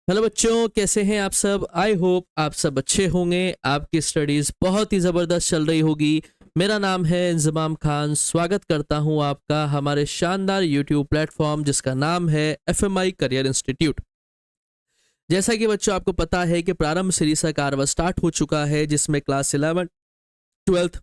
Hello बच्चों, कैसे हैं आप सब। आई होप आप सब अच्छे होंगे। आपकी स्टडीज बहुत ही ज़बरदस्त चल रही होगी। मेरा नाम है इंजमाम खान। स्वागत करता हूं आपका हमारे शानदार यूट्यूब प्लेटफॉर्म जिसका नाम है एफएमआई करियर इंस्टीट्यूट। जैसा कि बच्चों आपको पता है कि प्रारंभ सीरीज का कार्य स्टार्ट हो चुका है, जिसमें क्लास 11 12th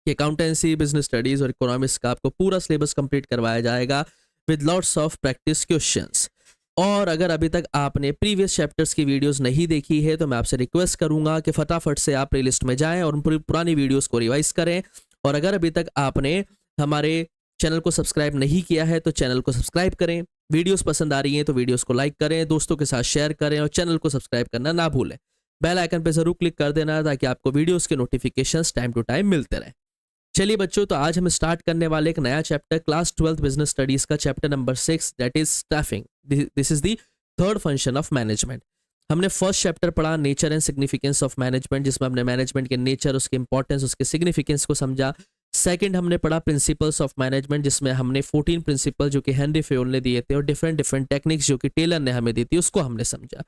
के अकाउंटेंसी, बिजनेस स्टडीज और इकोनॉमिक्स का आपको पूरा सिलेबस कंप्लीट करवाया जाएगा with lots of practice questions. और अगर अभी तक आपने प्रीवियस चैप्टर्स की वीडियोस नहीं देखी है तो मैं आपसे रिक्वेस्ट करूंगा कि फटाफट से आप प्लेलिस्ट में जाएं और उन पुरानी वीडियोस को रिवाइज करें। और अगर अभी तक आपने हमारे चैनल को सब्सक्राइब नहीं किया है तो चैनल को सब्सक्राइब करें। वीडियोस पसंद आ रही हैं तो वीडियोस को लाइक करें, दोस्तों के साथ शेयर करें और चैनल को सब्सक्राइब करना ना भूलें। बेल आइकन पर जरूर क्लिक कर देना ताकि आपको वीडियोस के नोटिफिकेशंस टाइम टू टाइम मिलते रहें। चलिए बच्चों, तो आज हम स्टार्ट करने वाले एक नया chapter class 12th business studies का chapter number 6, that is staffing. This is the third function of management. हमने फर्स्ट चैप्टर पढ़ा nature and significance of management, जिसमें हमने मैनेजमेंट के नेचर, उसके इंपॉर्टेंस, उसके सिग्निफिकेंस को समझा। सेकंड हमने पढ़ा प्रिंसिपल्स ऑफ मैनेजमेंट, जिसमें हमने 14 प्रिंसिपल जो कि हेनरी फेयोल ने दिए थे और डिफरेंट डिफरेंट टेक्निक्स जो कि टेलर ने हमें दी थी उसको हमने समझा।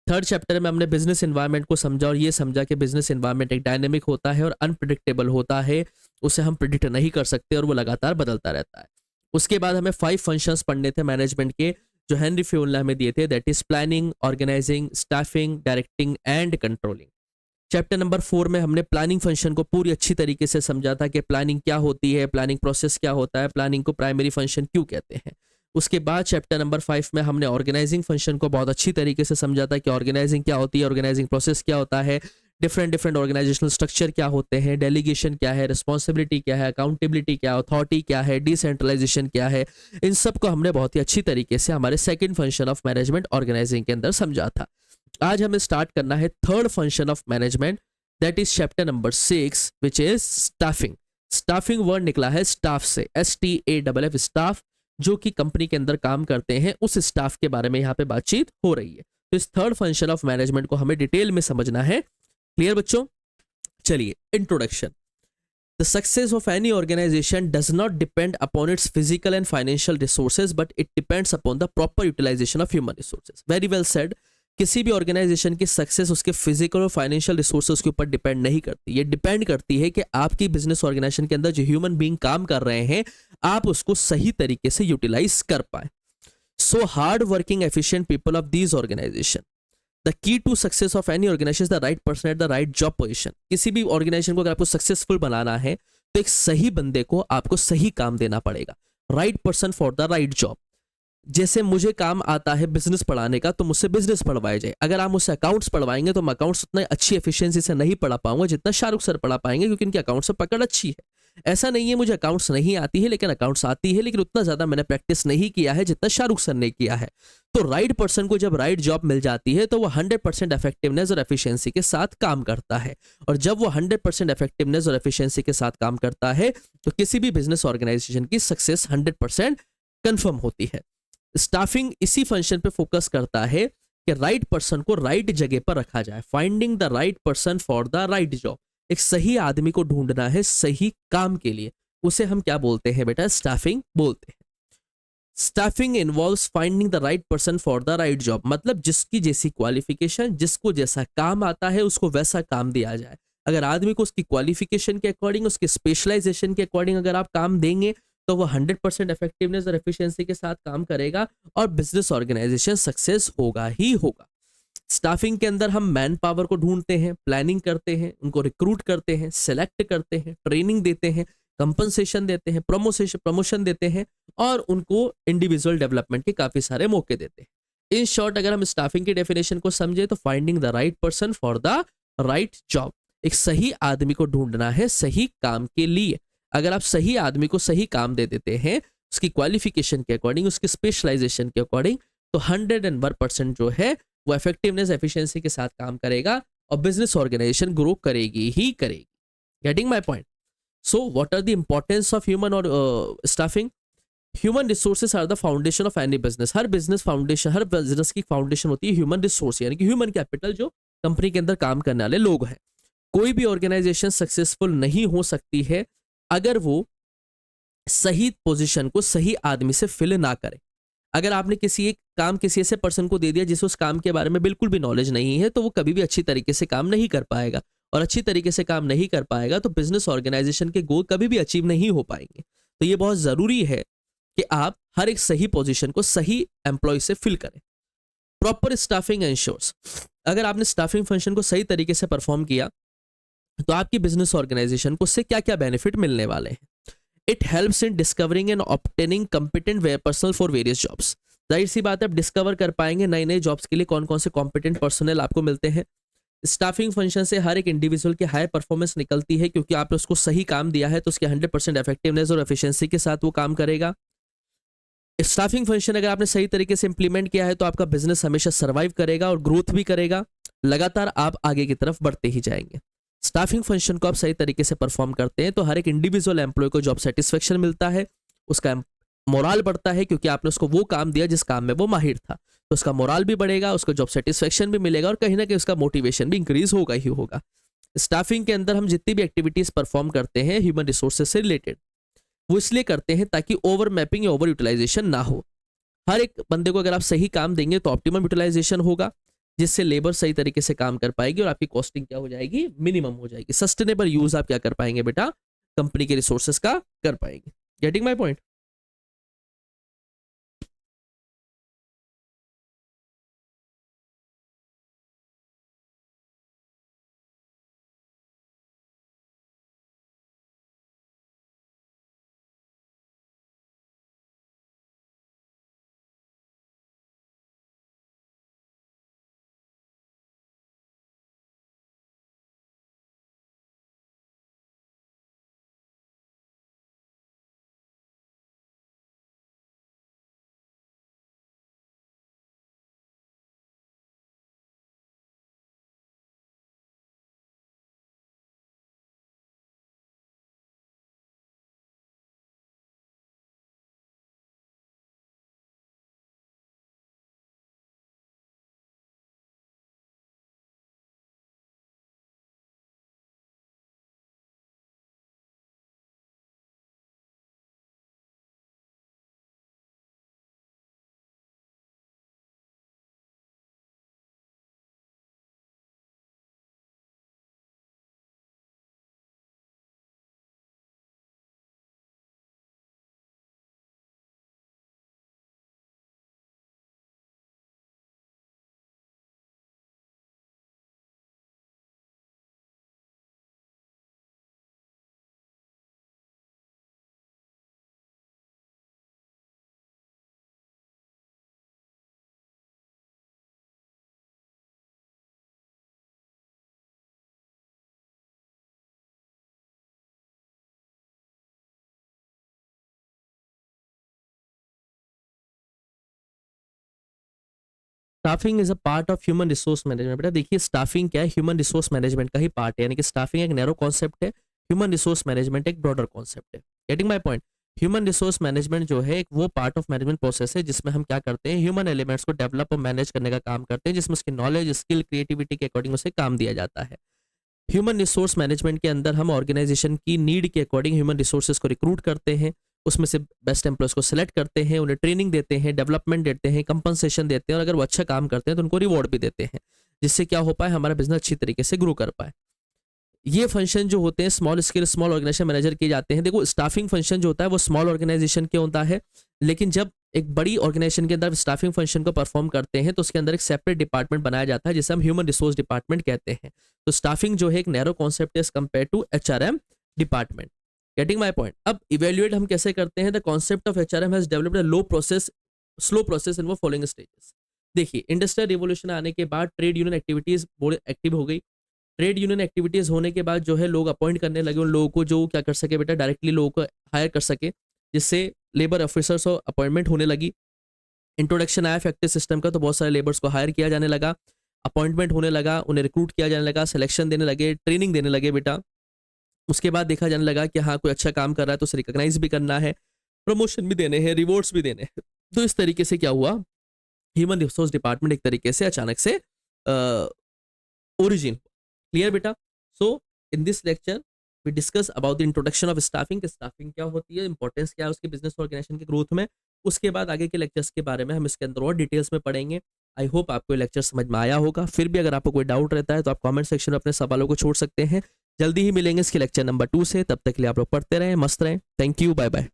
थर्ड चैप्टर में हमने बिजनेस एनवायरनमेंट को समझा और ये समझा कि बिजनेस एनवायरनमेंट एक डायनेमिक होता है और अनप्रिडिक्टेबल होता है, उसे हम प्रिडिक्ट नहीं कर सकते और वो लगातार बदलता रहता है। उसके बाद हमें 5 फंक्शंस पढ़ने थे मैनेजमेंट के जो हेनरी फ्यूल ने हमें दिए थे, that is planning, organizing, staffing, directing and controlling. Chapter number 4 में हमने प्लानिंग फंक्शन को पूरी अच्छी तरीके से समझा था कि प्लानिंग क्या होती है, प्लानिंग प्रोसेस क्या होता है, प्लानिंग को प्राइमरी फंक्शन क्यों कहते हैं। उसके बाद चैप्टर नंबर 5 में हमने ऑर्गेनाइजिंग फंक्शन को बहुत अच्छी तरीके से समझा था कि ऑर्गेनाइजिंग क्या होती है, ऑर्गेनाइजिंग प्रोसेस क्या होता है, डिफरेंट डिफरेंट ऑर्गेनाइजेशनल स्ट्रक्चर क्या होते हैं, डेलीगेशन क्या है, रिस्पॉन्सिबिलिटी क्या है, अकाउंटेबिलिटी क्या है, अथॉरिटी क्या है, डिसेंट्रलाइजेशन क्या है। इन सब को हमने बहुत ही अच्छी तरीके से हमारे second function of management organizing के अंदर समझा था। आज हमें स्टार्ट करना है third function of management, that is chapter number 6 which is staffing. Staffing word निकला है स्टाफ से, STAFF, स्टाफ, जो कि कंपनी के अंदर काम करते हैं, उस स्टाफ के बारे में यहाँ पे बातचीत हो रही है। तो इस थर्ड फंक्शन ऑफ मैनेजमेंट को हमें डिटेल में समझना है। क्लियर बच्चों? चलिए, introduction. The success of any organization does not depend upon its physical and financial resources, but it depends upon the proper utilization of human resources. Very well said. किसी भी organisation की success उसके physical और financial resources के ऊपर depend नहीं करती। ये डिपेंड करती है कि आपकी बिजनेस ऑर्गेनाइजेशन के अंदर जो ह्यूमन बीइंग काम कर रहे हैं, आप उसको सही तरीके से यूटिलाइज कर पाए। So hard working efficient people of these organization, the key to success of any organization is the right person at the right job position. किसी भी ऑर्गेनाइजेशन को अगर आपको सक्सेसफुल बनाना है तो एक सही बंदे को आपको सही काम देना पड़ेगा। Right person for the right job. जैसे मुझे काम आता है बिजनेस पढ़ाने का तो मुझसे बिजनेस पढ़वाया जाए। अगर आप मुझसे अकाउंट्स पढ़वाएंगे तो मैं अकाउंट्स उतना अच्छी एफिशिएंसी से नहीं पढ़ा पाऊंगा जितना शाहरुख सर पढ़ा पाएंगे, क्योंकि इनके अकाउंट्स से पकड़ अच्छी है। ऐसा नहीं है मुझे अकाउंट्स नहीं आती है, लेकिन अकाउंट्स आती है, लेकिन उतना ज्यादा मैंने प्रैक्टिस नहीं किया है जितना शाहरुख सर ने किया है। तो राइट पर्सन को जब राइट जॉब मिल जाती है तो वो 100% इफेक्टिवनेस और एफिशिएंसी के साथ काम करता है। और जब वो 100% इफेक्टिवनेस और एफिशिएंसी के साथ काम करता है तो किसी भी बिजनेस ऑर्गेनाइजेशन की सक्सेस 100% कंफर्म होती है। स्टाफिंग इसी फंक्शन पे फोकस करता है कि राइट पर्सन को राइट जगह पर रखा जाए। Finding the right person for the right job. एक सही आदमी को ढूंढना है सही काम के लिए, उसे हम क्या बोलते हैं बेटा? स्टाफिंग बोलते हैं। Staffing involves finding the right person for the right job, मतलब जिसकी जैसी क्वालिफिकेशन, जिसको जैसा काम आता है उसको वैसा काम दिया जाए। अगर आदमी को उसकी क्वालिफिकेशन के अकॉर्डिंग, उसके स्पेशलाइजेशन के अकॉर्डिंग अगर आप काम देंगे तो वो 100% इफेक्टिवनेस और एफिशिएंसी के साथ काम करेगा और बिजनेस ऑर्गेनाइजेशन सक्सेस होगा ही होगा। स्टाफिंग के अंदर हम मैन पावर को ढूंढते हैं, प्लानिंग करते हैं, उनको रिक्रूट करते हैं, सेलेक्ट करते हैं, ट्रेनिंग देते हैं, कंपनसेशन देते हैं, प्रमोशन देते हैं और उनको इंडिविजुअल डेवलपमेंट के काफी सारे मौके देते हैं। इन शॉर्ट, अगर हम स्टाफिंग की डेफिनेशन को समझे तो finding the right person for the right job. एक सही आदमी को ढूंढना है सही काम के लिए। अगर आप सही आदमी को सही काम दे देते हैं उसकी क्वालिफिकेशन के अकॉर्डिंग, उसके स्पेशलाइजेशन के अकॉर्डिंग, तो 101% जो है वो इफेक्टिवनेस एफिशिएंसी के साथ काम करेगा और बिजनेस ऑर्गेनाइजेशन ग्रो करेगी ही करेगी। Getting my point? So what are the importance of human और staffing? Human resources are the foundation of any business. हर बिजनेस फाउंडेशन, हर बिजनेस की फाउंडेशन होती है ह्यूमन रिसोर्स, यानी कि ह्यूमन कैपिटल, जो कंपनी के अंदर काम करने वाले लोग हैं। कोई भी ऑर्गेनाइजेशन सक्सेसफुल नहीं हो सकती है अगर वो सही पोजीशन को सही आदमी से फिल ना करे। अगर आपने किसी एक काम किसी ऐसे पर्सन को दे दिया जिसे उस काम के बारे में बिल्कुल भी नॉलेज नहीं है, तो वो कभी भी अच्छी तरीके से काम नहीं कर पाएगा, और अच्छी तरीके से काम नहीं कर पाएगा तो बिजनेस ऑर्गेनाइजेशन के गोल कभी भी अचीव नहीं हो पाएंगे। तो ये बहुत ज़रूरी है कि आप हर एक सही पोजीशन को सही एम्प्लॉय से फिल करें। प्रॉपर स्टाफिंग एंश्योर्स, अगर आपने स्टाफिंग फंक्शन को सही तरीके से परफॉर्म किया तो आपकी बिजनेस ऑर्गेनाइजेशन को उससे क्या क्या बेनिफिट मिलने वाले हैं। It helps in discovering and obtaining competent personal for various jobs. जाहिर सी बात है, आप डिस्कवर कर पाएंगे नए नए जॉब्स के लिए कौन कौन से कॉम्पिटेंट पर्सनल आपको मिलते हैं। स्टाफिंग फंक्शन से हर एक इंडिविजुअल की हाई परफॉर्मेंस निकलती है, क्योंकि आपने उसको सही काम दिया है तो उसके 100% इफेक्टिवनेस और एफिशिएंसी के साथ वो काम करेगा। स्टाफिंग फंक्शन अगर आपने सही तरीके से इंप्लीमेंट किया है तो आपका बिजनेस हमेशा सर्वाइव करेगा और ग्रोथ भी करेगा, लगातार आप आगे की तरफ बढ़ते ही जाएंगे। स्टाफिंग फंक्शन को आप सही तरीके से परफॉर्म करते हैं तो हर एक इंडिविजुअल एम्प्लॉय को जॉब सेटिस्फेक्शन मिलता है, उसका मोराल बढ़ता है, क्योंकि आपने उसको वो काम दिया जिस काम में वो माहिर था, तो उसका मोराल भी बढ़ेगा, उसको जॉब सेटिस्फेक्शन भी मिलेगा और कहीं ना कहीं उसका मोटिवेशन भी इंक्रीज होगा ही होगा। स्टाफिंग के अंदर हम जितनी भी एक्टिविटीज परफॉर्म करते हैं ह्यूमन रिसोर्सेज से रिलेटेड, वो इसलिए करते हैं ताकि ओवर मैपिंग या ओवर यूटिलाइजेशन ना हो। हर एक बंदे को अगर आप सही काम देंगे तो ऑप्टिमम यूटिलाइजेशन होगा, जिससे लेबर सही तरीके से काम कर पाएगी और आपकी कॉस्टिंग क्या हो जाएगी, मिनिमम हो जाएगी। सस्टेनेबल यूज आप क्या कर पाएंगे बेटा, कंपनी के रिसोर्सेज का कर पाएंगे। Getting my point? Staffing is a part of human resource management. बेटा देखिए, स्टाफिंग क्या है, ह्यूमन रिसोर्स मैनेजमेंट का ही पार्ट है, यानी कि स्टाफिंग एक नैरो कॉन्सेप्ट है, ह्यूमन रिसोर्स मैनेजमेंट एक ब्रॉडर कॉन्सेप्ट है। Getting my point? Human resource management जो है एक वो पार्ट ऑफ मैनेजमेंट प्रोसेस है जिसमें हम क्या करते हैं, ह्यूमन एलिमेंट्स को डेवलप और मैनेज करने का काम करते हैं, जिसमें उसकी नॉलेज, स्किल, क्रिएटिविटी के अकॉर्डिंग उसे काम दिया जाता है। ह्यूमन रिसोर्स मैनेजमेंट के अंदर हम ऑर्गेनाइजेशन की नीड के अकॉर्डिंग ह्यूमन रिसोर्सेज को रिक्रूट करते हैं, उसमें से बेस्ट एम्प्लॉयज को सिलेक्ट करते हैं, उन्हें ट्रेनिंग देते हैं, डेवलपमेंट देते हैं, कंपनसेशन देते हैं, और अगर वो अच्छा काम करते हैं तो उनको रिवॉर्ड भी देते हैं, जिससे क्या हो पाए, हमारा बिजनेस अच्छी तरीके से ग्रो कर पाए। ये फंक्शन जो होते हैं small scale small organization manager किए जाते हैं। देखो, स्टाफिंग फंक्शन जो होता है वो स्मॉल ऑर्गेनाइजेशन के होता है, लेकिन जब एक बड़ी ऑर्गेनाइजेशन के अंदर स्टाफिंग फंक्शन को परफॉर्म करते हैं तो उसके अंदर एक सेपरेट डिपार्टमेंट बनाया जाता है जिसे हम ह्यूमन रिसोर्स डिपार्टमेंट कहते हैं। तो स्टाफिंग जो है एक नैरो कॉन्सेप्ट है compare to HRM department. Getting my point? अब इवेल्युएट हम कैसे करते हैं, the concept of HRM has developed a slow process in वो फॉलोइंग स्टेजेस। देखिए, इंडस्ट्रियल रिवोल्यूशन आने के बाद ट्रेड यूनियन एक्टिविटीज एक्टिव हो गई। ट्रेड यूनियन एक्टिविटीज होने के बाद जो है लोग अपॉइंट करने लगे उन लोगों को जो क्या कर सके बेटा, डायरेक्टली लोगों को हायर कर सके, जिससे लेबर ऑफिसर्स और अपॉइंटमेंट होने लगी। इंट्रोडक्शन आया फैक्ट्री सिस्टम का तो बहुत सारे लेबर्स को हायर किया जाने लगा, अपॉइंटमेंट होने लगा, उन्हें रिक्रूट किया जाने लगा, सिलेक्शन देने लगे, ट्रेनिंग देने लगे बेटा। उसके बाद देखा जाने लगा कि हाँ, कोई अच्छा काम कर रहा है तो उसे रिकॉग्नाइज भी करना है, प्रमोशन भी देने हैं, रिवॉर्ड्स भी देने हैं। तो इस तरीके से क्या हुआ, ह्यूमन रिसोर्स डिपार्टमेंट एक तरीके से अचानक से ओरिजिन। क्लियर बेटा? So in this lecture we discuss about the introduction of staffing. Staffing क्या होती है, इंपॉर्टेंस क्या है उसके बिजनेस ऑर्गेनाइजेशन के ग्रोथ में, उसके बाद आगे के लेक्चर्स के बारे में हम इसके अंदर और डिटेल्स में पढ़ेंगे। आई होप आपको ये लेक्चर समझ में आया होगा। फिर भी अगर आपको कोई डाउट रहता है तो आप कमेंट सेक्शन में अपने सवालों को छोड़ सकते हैं। जल्दी ही मिलेंगे इसके लेक्चर नंबर 2 से। तब तक के लिए आप लोग पढ़ते रहें, मस्त रहें। Thank you, bye bye.